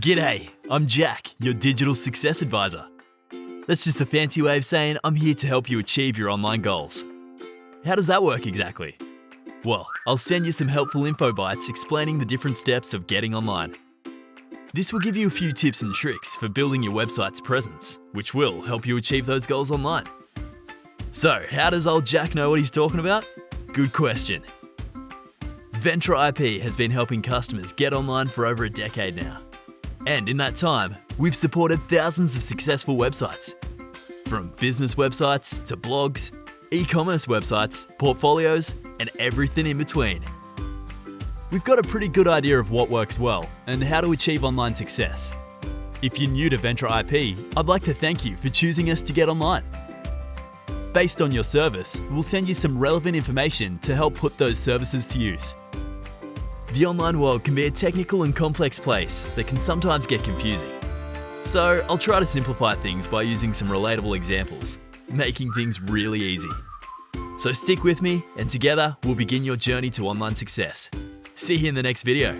G'day, I'm Jack, your digital success advisor. That's just a fancy way of saying I'm here to help you achieve your online goals. How does that work exactly? Well, I'll send you some helpful info bites explaining the different steps of getting online. This will give you a few tips and tricks for building your website's presence, which will help you achieve those goals online. So, how does old Jack know what he's talking about? Good question. VentraIP has been helping customers get online for over a decade now. And in that time, we've supported thousands of successful websites. From business websites to blogs, e-commerce websites, portfolios, and everything in between. We've got a pretty good idea of what works well and how to achieve online success. If you're new to VentraIP, I'd like to thank you for choosing us to get online. Based on your service, we'll send you some relevant information to help put those services to use. The online world can be a technical and complex place that can sometimes get confusing. So I'll try to simplify things by using some relatable examples, making things really easy. So stick with me and together we'll begin your journey to online success. See you in the next video.